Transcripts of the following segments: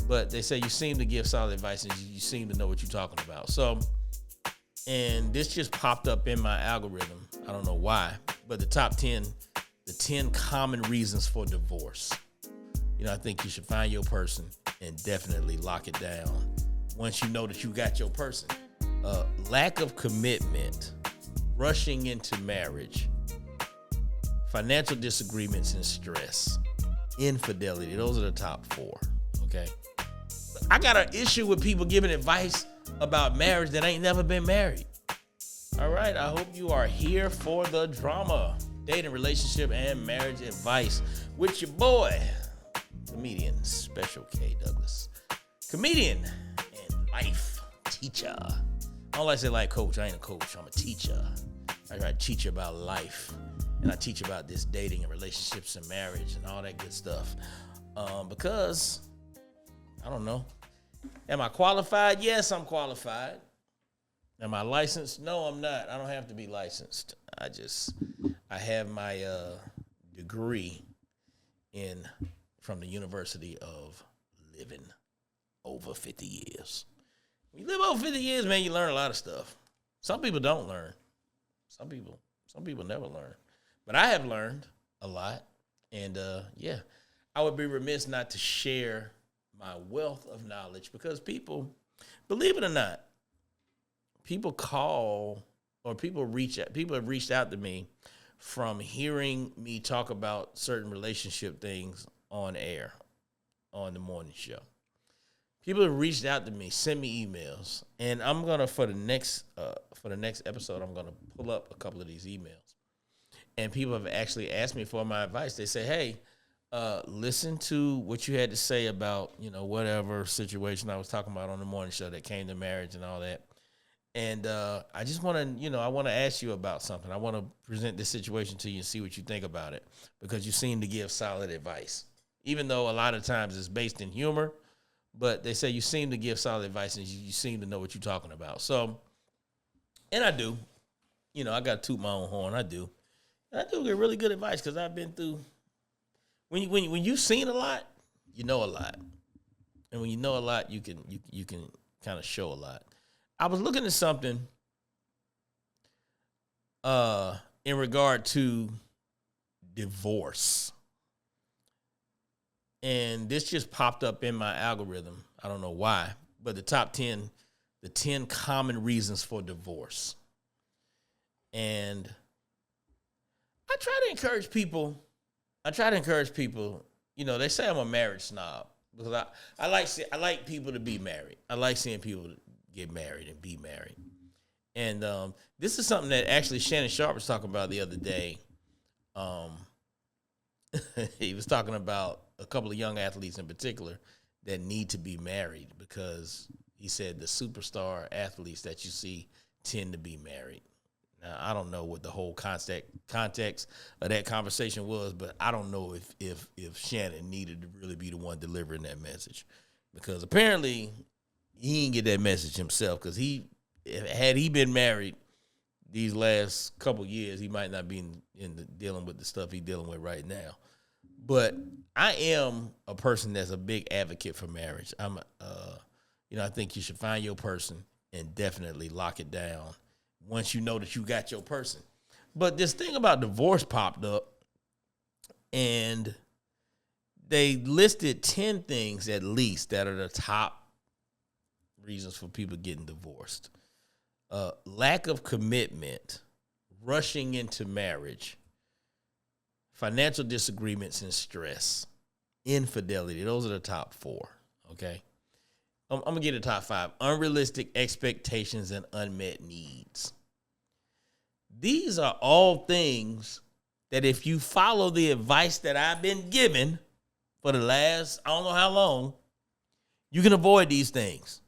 but they say you seem to give solid advice and you seem to know what you're talking about. So, and this just popped up in my algorithm. I don't know why, but the 10 common reasons for divorce. I think you should find your person and definitely lock it down once you know that you got your person. Lack of commitment, rushing into marriage, financial disagreements and stress, infidelity. Those are the top 4. Okay. I got an issue with people giving advice about marriage that ain't never been married. All right. I hope you are here for the drama, dating, relationship, and marriage advice with your boy, comedian Special K Douglas, comedian and life teacher. I don't like to say life coach. I ain't a coach. I'm a teacher. I teach you about life, and I teach about this dating and relationships and marriage and all that good stuff. Because I don't know. Am I qualified? Yes, I'm qualified. Am I licensed? No, I'm not. I don't have to be licensed. I have my degree from the University of Living over 50 years. When you live over 50 years, man, you learn a lot of stuff. Some people don't learn. Some people never learn. But I have learned a lot. And I would be remiss not to share my wealth of knowledge because people, believe it or not, people call or people have reached out to me from hearing me talk about certain relationship things on air, on the morning show. People have reached out to me, send me emails, and I'm gonna for the next episode, I'm gonna pull up a couple of these emails. And people have actually asked me for my advice. They say, "Hey, listen to what you had to say about whatever situation I was talking about on the morning show that came to marriage and all that." And I just want to, I want to ask you about something. I want to present this situation to you and see what you think about it because you seem to give solid advice, even though a lot of times it's based in humor. But they say you seem to give solid advice and you seem to know what you're talking about. So, and I do. I got to toot my own horn. I do. And I do get really good advice because I've been through. When you've seen a lot, you know a lot. And when you know a lot, you can kind of show a lot. I was looking at something in regard to divorce. And this just popped up in my algorithm. I don't know why, but the 10 common reasons for divorce. And I try to encourage people. They say I'm a marriage snob because I like people to be married. I like seeing people get married and be married. And this is something that actually Shannon Sharp was talking about the other day. He was talking about a couple of young athletes in particular that need to be married because he said the superstar athletes that you see tend to be married. Now, I don't know what the whole context of that conversation was, but I don't know if Shannon needed to really be the one delivering that message because apparently he didn't get that message himself because had he been married these last couple years, he might not be dealing with the stuff he's dealing with right now. But I am a person that's a big advocate for marriage. I think you should find your person and definitely lock it down once you know that you got your person. But this thing about divorce popped up, and they listed 10 things at least that are the top reasons for people getting divorced. Lack of commitment, rushing into marriage, financial disagreements and stress, infidelity. Those are the top 4, okay? I'm going to get the top 5. Unrealistic expectations and unmet needs. These are all things that if you follow the advice that I've been given for the last, I don't know how long, you can avoid these things.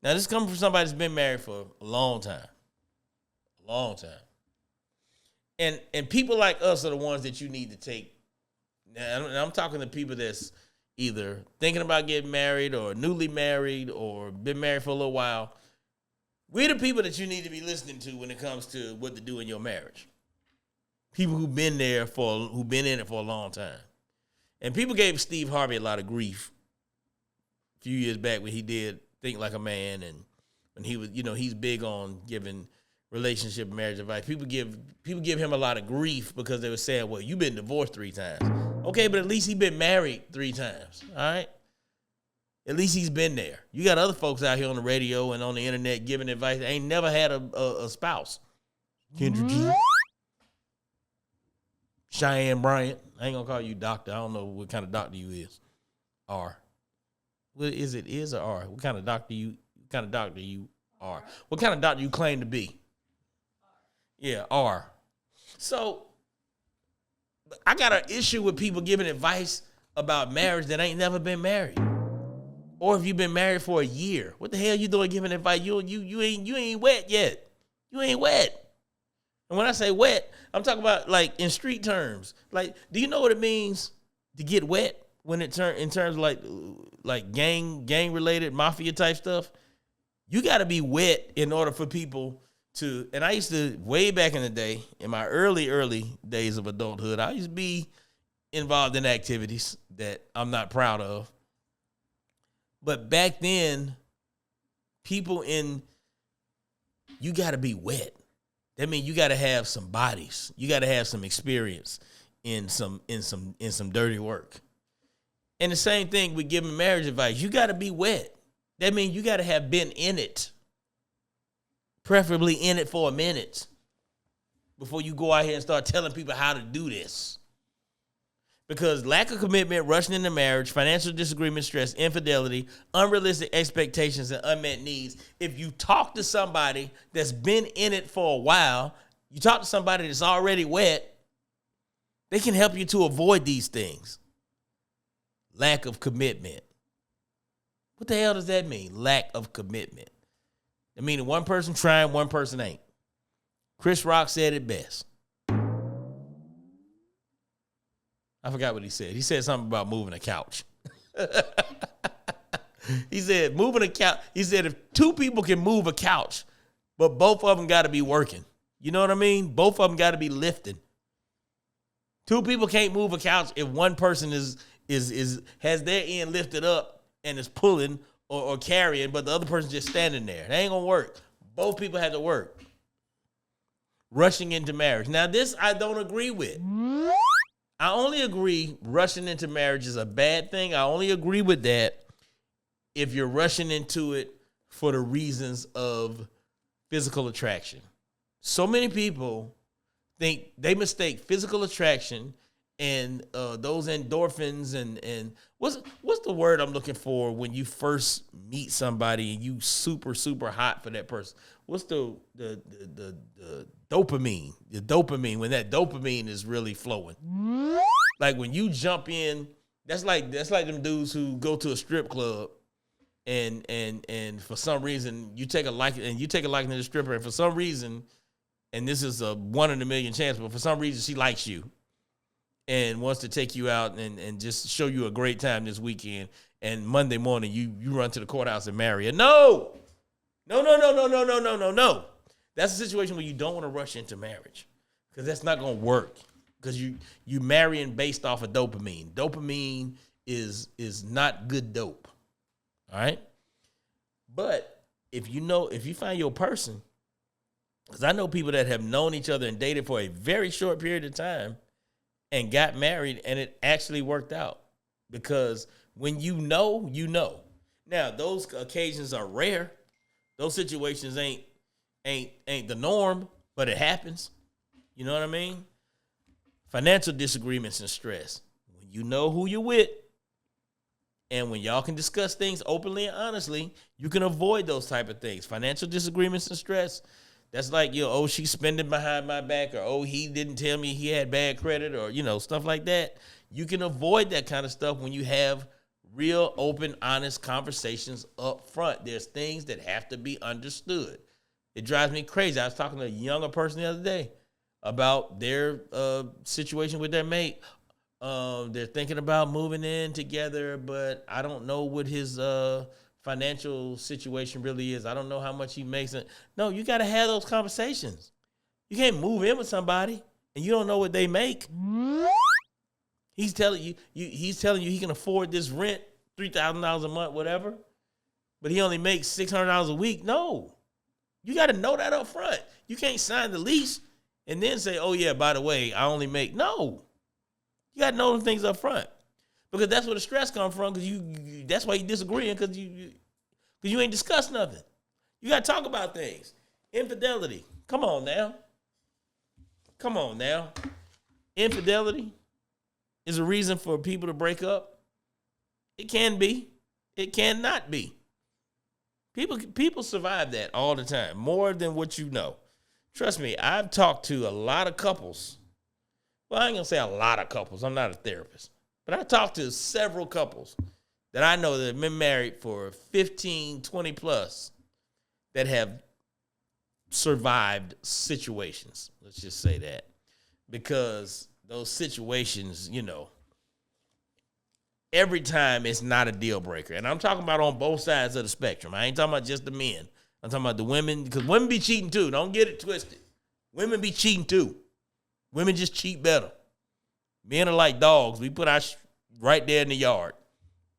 Now, this comes from somebody that's been married for a long time. A long time. And people like us are the ones that you need to take. Now, I'm talking to people that's either thinking about getting married or newly married or been married for a little while. We're the people that you need to be listening to when it comes to what to do in your marriage. People who've been in it for a long time. And people gave Steve Harvey a lot of grief few years back when he did Think Like a Man, and when he was, he's big on giving relationship and marriage advice. People give him a lot of grief because they were saying, well, you've been divorced 3 times. Okay, but at least he's been married 3 times, all right? At least he's been there. You got other folks out here on the radio and on the internet giving advice. They ain't never had a spouse. Kendra G. Cheyenne Bryant. I ain't gonna call you doctor. I don't know what kind of doctor you is. R. What is it? Is or R? What kind of doctor you are? What kind of doctor you claim to be? Yeah, R. So I got an issue with people giving advice about marriage that ain't never been married. Or if you've been married for a year, what the hell you doing giving advice? You ain't wet yet. You ain't wet. And when I say wet, I'm talking about like in street terms. Like, do you know what it means to get wet when in terms of like gang related mafia type stuff? You got to be wet in order for people to. And I used to, way back in the day, in my early days of adulthood, I used to be involved in activities that I'm not proud of. But back then, you got to be wet. That means you got to have some bodies. You got to have some experience in some dirty work. And the same thing with giving marriage advice. You got to be wet. That means you got to have been in it, preferably in it for a minute, before you go out here and start telling people how to do this. Because lack of commitment, rushing into marriage, financial disagreement, stress, infidelity, unrealistic expectations, and unmet needs. If you talk to somebody that's been in it for a while, you talk to somebody that's already wet, they can help you to avoid these things. Lack of commitment. What the hell does that mean? Lack of commitment. I mean, one person trying, one person ain't. Chris Rock said it best. I forgot what he said. He said something about moving a couch. He said moving a couch. He said if 2 people can move a couch, but both of them got to be working. You know what I mean? Both of them got to be lifting. 2 people can't move a couch if one person has their end lifted up and is pulling or carrying, but the other person's just standing there. That ain't gonna work. Both people have to work. Rushing into marriage. Now this I don't agree with. I only agree rushing into marriage is a bad thing. I only agree with that if you're rushing into it for the reasons of physical attraction. So many people think they mistake physical attraction and those endorphins and what's the word I'm looking for when you first meet somebody and you super hot for that person? What's the dopamine? The dopamine, when that dopamine is really flowing. Like when you jump in, that's like them dudes who go to a strip club and for some reason you take a liking to the stripper, and for some reason, and this is a 1 in a million chance, but for some reason she likes you and wants to take you out and just show you a great time this weekend, and Monday morning you run to the courthouse and marry her. No. That's a situation where you don't want to rush into marriage, because that's not going to work, because you marrying based off of dopamine. Dopamine is not good dope. All right? But if you find your person, because I know people that have known each other and dated for a very short period of time and got married, and it actually worked out. Because when you know. Now, those occasions are rare. Those situations ain't the norm, but it happens. You know what I mean? Financial disagreements and stress. When you know who you're with, and when y'all can discuss things openly and honestly, you can avoid those type of things. Financial disagreements and stress. That's like, she's spending behind my back, or, he didn't tell me he had bad credit, or, stuff like that. You can avoid that kind of stuff when you have real, open, honest conversations up front. There's things that have to be understood. It drives me crazy. I was talking to a younger person the other day about their situation with their mate. They're thinking about moving in together, but I don't know what his financial situation really is. I don't know how much he makes. No, you got to have those conversations. You can't move in with somebody and you don't know what they make. He's telling you he can afford this rent $3,000 a month, whatever, but he only makes $600 a week. No. You got to know that up front. You can't sign the lease and then say, oh, yeah, by the way, I only make. No. You got to know them things up front because that's where the stress comes from because that's why you disagreeing because you ain't discussed nothing. You got to talk about things. Infidelity. Come on now. Infidelity is a reason for people to break up. It can be. It cannot be. People survive that all the time, more than what you know. Trust me, I've talked to a lot of couples. Well, I ain't going to say a lot of couples. I'm not a therapist. But I talked to several couples that I know that have been married for 15, 20 plus that have survived situations. Let's just say that. Because those situations, every time it's not a deal breaker. And I'm talking about on both sides of the spectrum. I ain't talking about just the men. I'm talking about the women, because women be cheating too. Don't get it twisted. Women be cheating too. Women just cheat better. Men are like dogs. We put our right there in the yard.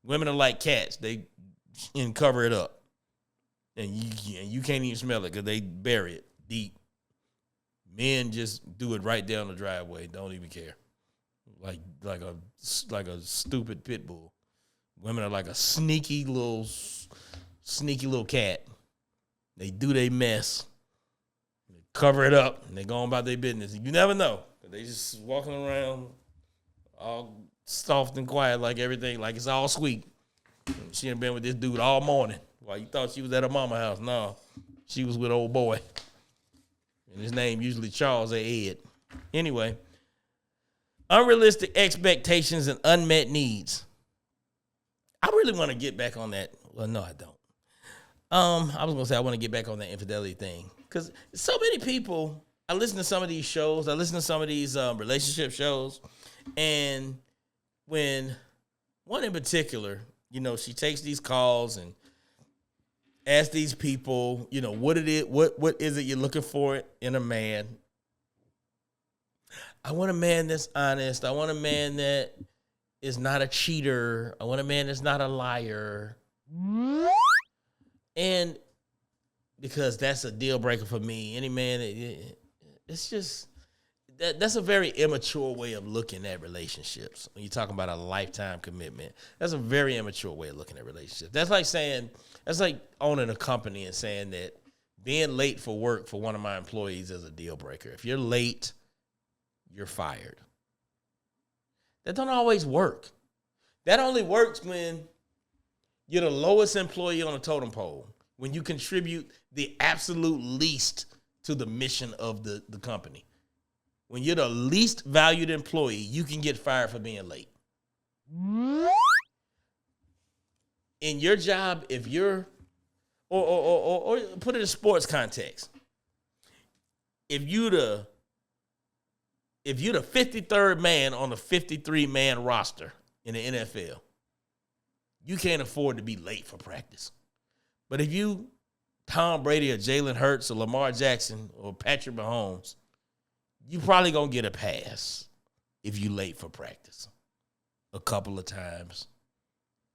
Women are like cats. They cover it up. And you can't even smell it because they bury it deep. Men just do it right down the driveway. Don't even care. Like a stupid pit bull. Women are like a sneaky little cat. They do their mess. They cover it up and they go on about their business. You never know. They just walking around all soft and quiet like everything, like it's all sweet. She done been with this dude all morning. Well, you thought she was at her mama's house. No, she was with old boy. And his name usually Charles A. Ed. Anyway, unrealistic expectations and unmet needs. I really want to get back on that. Well, no, I don't. I was going to say I want to get back on that infidelity thing. Because so many people, I listen to some of these shows. I listen to some of these relationship shows. And when one in particular, she takes these calls and asks these people, what is it you're looking for in a man? I want a man that's honest. I want a man that is not a cheater. I want a man that's not a liar. And because that's a deal breaker for me. Any man, it's just, that's a very immature way of looking at relationships. When you're talking about a lifetime commitment, that's a very immature way of looking at relationships. That's like owning a company and saying that being late for work for one of my employees is a deal breaker. If you're late, you're fired. That don't always work. That only works when you're the lowest employee on the totem pole, when you contribute the absolute least to the mission of the company. When you're the least valued employee, you can get fired for being late. In your job, if you're, or put it in sports context, if you're the 53rd man on a 53-man roster in the NFL, you can't afford to be late for practice. But if you Tom Brady or Jalen Hurts or Lamar Jackson or Patrick Mahomes, you probably going to get a pass if you late for practice a couple of times.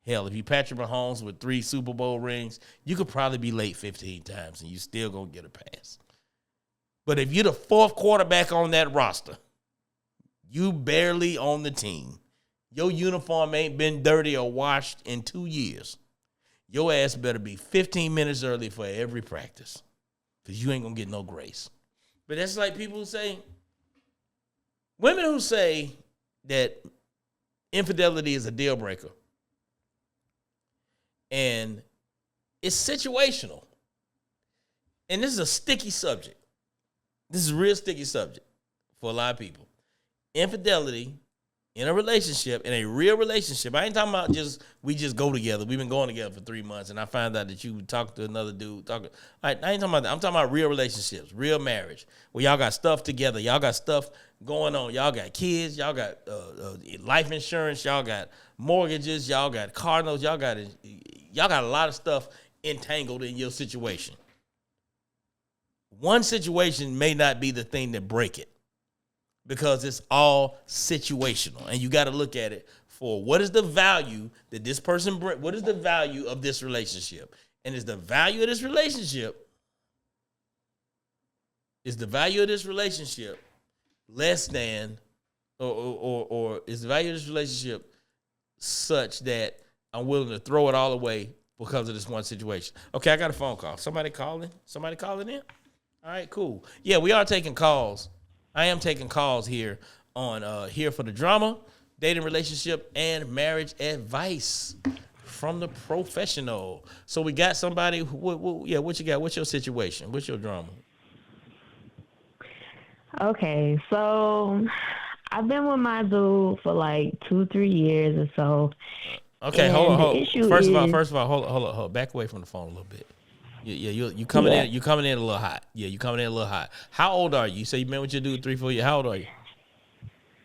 Hell, if you Patrick Mahomes with 3 Super Bowl rings, you could probably be late 15 times and you still going to get a pass. But if you're the 4th quarterback on that roster, you barely on the team, your uniform ain't been dirty or washed in 2 years, your ass better be 15 minutes early for every practice because you ain't going to get no grace. But that's like people who say, women who say that infidelity is a deal breaker. And it's situational. And this is a sticky subject. This is a real sticky subject for a lot of people. Infidelity in a relationship, in a real relationship. I ain't talking about we just go together. We've been going together for 3 months, and I found out that you talk to another dude. I ain't talking about that. I'm talking about real relationships, real marriage, where y'all got stuff together. Y'all got stuff going on. Y'all got kids. Y'all got life insurance. Y'all got mortgages. Y'all got car notes. Y'all got a lot of stuff entangled in your situation. One situation may not be the thing that break it, because it's all situational, and you got to look at it for what is the value that this person bring, what is the value of this relationship, and is the value of this relationship less than or is the value of this relationship such that I'm willing to throw it all away because of this one situation. Okay, I got a phone call. Somebody calling in. All right, cool. Yeah, we are taking calls. I am taking calls here on Here for the Drama, dating, relationship, and marriage advice from the professional. So we got somebody. What you got? What's your situation? What's your drama? Okay, so I've been with my dude for like 2, 3 years or so, Okay, hold and the on. issue is, First of all, hold on. Back away from the phone a little bit. Yeah, you coming yeah, in. You coming in a little hot. Yeah, you coming in a little hot. How old are you? You say you been with your dude 3, 4 years. How old are you?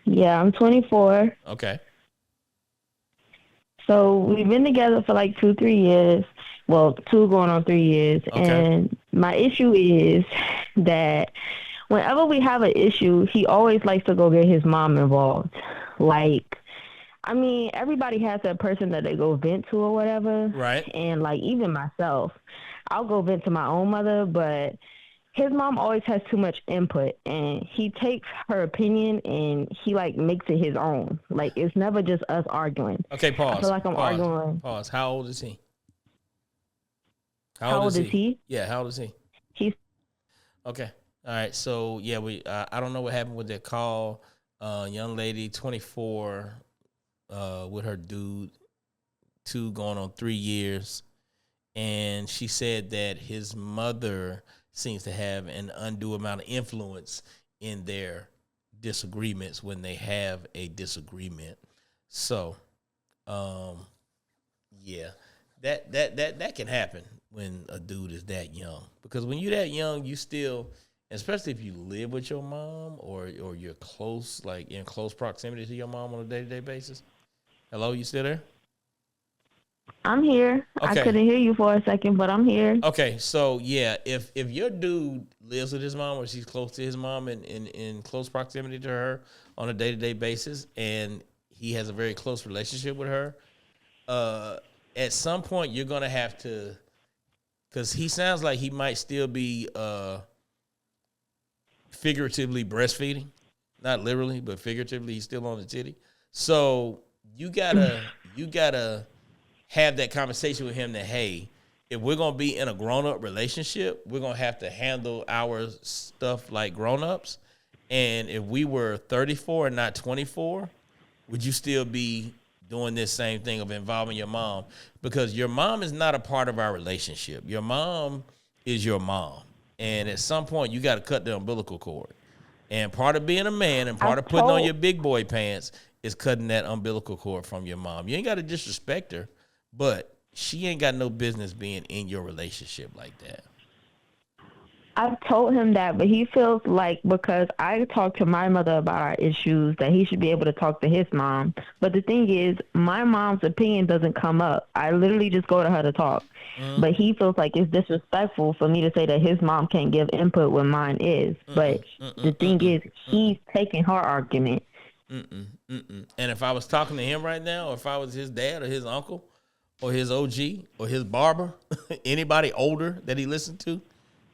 yeah, I'm 24. Okay. So we've been together for like 2, 3 years. Well, two going on 3 years, Okay. and my issue is that whenever we have an issue, he always likes to go get his mom involved. Like, I mean, everybody has that person that they go vent to or whatever. Right. And like even myself, I'll go vent to my own mother, but his mom always has too much input and he takes her opinion and he like makes it his own. Like it's never just us arguing. Okay. I feel Pause. like I'm Pause. arguing. Pause. How old is he? How old How is old is he? he? Yeah. How old is he? He's Okay. All right. So yeah, I don't know what happened with that call. Young lady, 24, with her dude, 2 going on 3 years, and she said that his mother seems to have an undue amount of influence in their disagreements when they have a disagreement. So, um, yeah, that can happen when a dude is that young. Because when you're that young, you still, especially if you live with your mom or you're close, like in close proximity to your mom on a day-to-day basis. Hello, you still there? I'm here. I Okay. couldn't hear you for a second, but I'm here. Okay, so yeah, if your dude lives with his mom or she's close to his mom and in close proximity to her on a day to day basis, and he has a very close relationship with her, uh, at some point you're gonna have to, because he sounds like he might still be figuratively breastfeeding, not literally, but figuratively, he's still on the titty. So you gotta have that conversation with him that, hey, if we're gonna be in a grown up relationship, we're gonna have to handle our stuff like grown ups. And if we were 34 and not 24, would you still be doing this same thing of involving your mom? Because your mom is not a part of our relationship. Your mom is your mom. And at some point, you got to cut the umbilical cord. And part of being a man and part I've of putting on told your big boy pants is cutting that umbilical cord from your mom. You ain't got to disrespect her, but she ain't got no business being in your relationship like that. I've told him that, but he feels like because I talked to my mother about our issues, that he should be able to talk to his mom. But the thing is, my mom's opinion doesn't come up. I literally just go to her to talk. Mm, But he feels like it's disrespectful for me to say that his mom can't give input when mine is. mm-mm, But the mm-mm, thing mm-mm, is, he's taking her argument. mm-mm, mm-mm. And if I was talking to him right now, or if I was his dad or his uncle or his OG or his barber, anybody older that he listened to,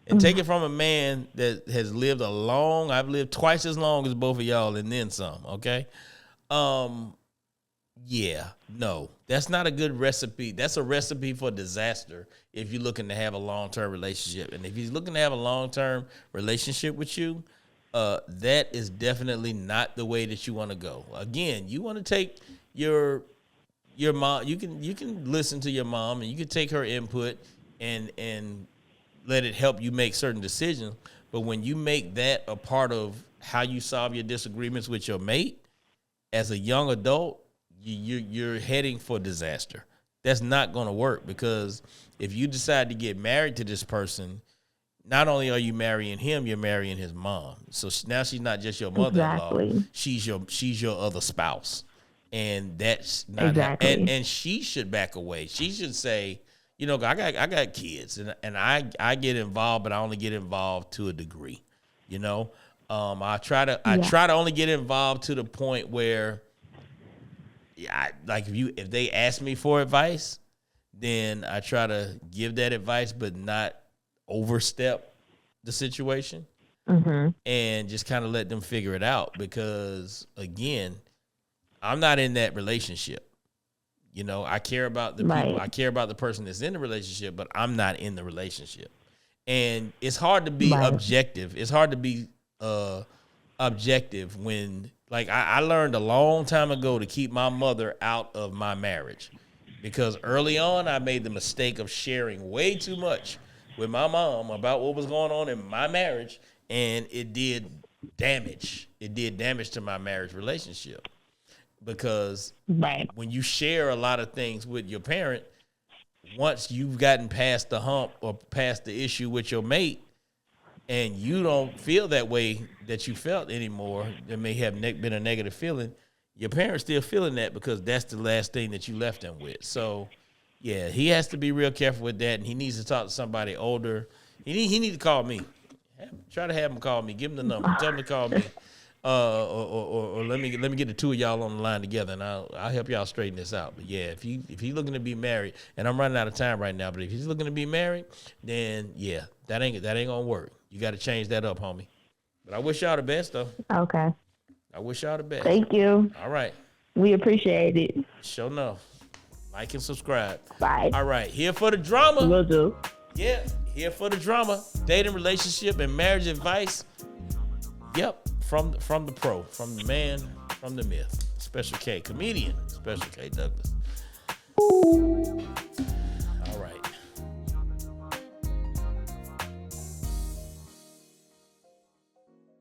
and take it from a man that has lived I've lived twice as long as both of y'all and then some, okay? Um, yeah, no, that's not a good recipe. That's a recipe for disaster if you're looking to have a long-term relationship. And if he's looking to have a long-term relationship with you, that is definitely not the way that you want to go. Again, you want to take your mom. You can listen to your mom and you can take her input and let it help you make certain decisions. But when you make that a part of how you solve your disagreements with your mate as a young adult, you're heading for disaster. That's not going to work, because if you decide to get married to this person, not only are you marrying him, you're marrying his mom. So now she's not just your mother-in-law; Exactly. she's your other spouse, and that's not Exactly. and she should back away. She should say, I got kids, and I get involved, but I only get involved to a degree. You know, I try to Yeah. only get involved to the point where like if they ask me for advice, then I try to give that advice, but not overstep the situation, and just kind of let them figure it out. Because again, I'm not in that relationship. You know, I care about the people. I care about the person that's in the relationship, but I'm not in the relationship. And it's hard to be objective. It's hard to be objective when, like, I learned a long time ago to keep my mother out of my marriage, because early on I made the mistake of sharing way too much with my mom about what was going on in my marriage, and it did damage. It did damage to my marriage relationship. Because when you share a lot of things with your parent, once you've gotten past the hump or past the issue with your mate, and you don't feel that way that you felt anymore, there may have been a negative feeling, your parents still feeling that because that's the last thing that you left them with. So, yeah, he has to be real careful with that, and he needs to talk to somebody older. He needs to call me. Try to have him call me. Give him the number. Tell him to call me. Or let me get the two of y'all on the line together, and I'll help y'all straighten this out. But yeah, if he's looking to be married, and I'm running out of time right now, but if he's looking to be married, then yeah, that ain't gonna work. You got to change that up, homie. But I wish y'all the best, though. Okay. I wish y'all the best. Thank you. All right. We appreciate it. Sure enough. Like and subscribe. Bye. All right. Here for the drama. Will do. Yeah. Here for the drama. Dating, relationship, and marriage advice. Yep. From the pro, from the man, from the myth. Special K, comedian, Special K Douglas.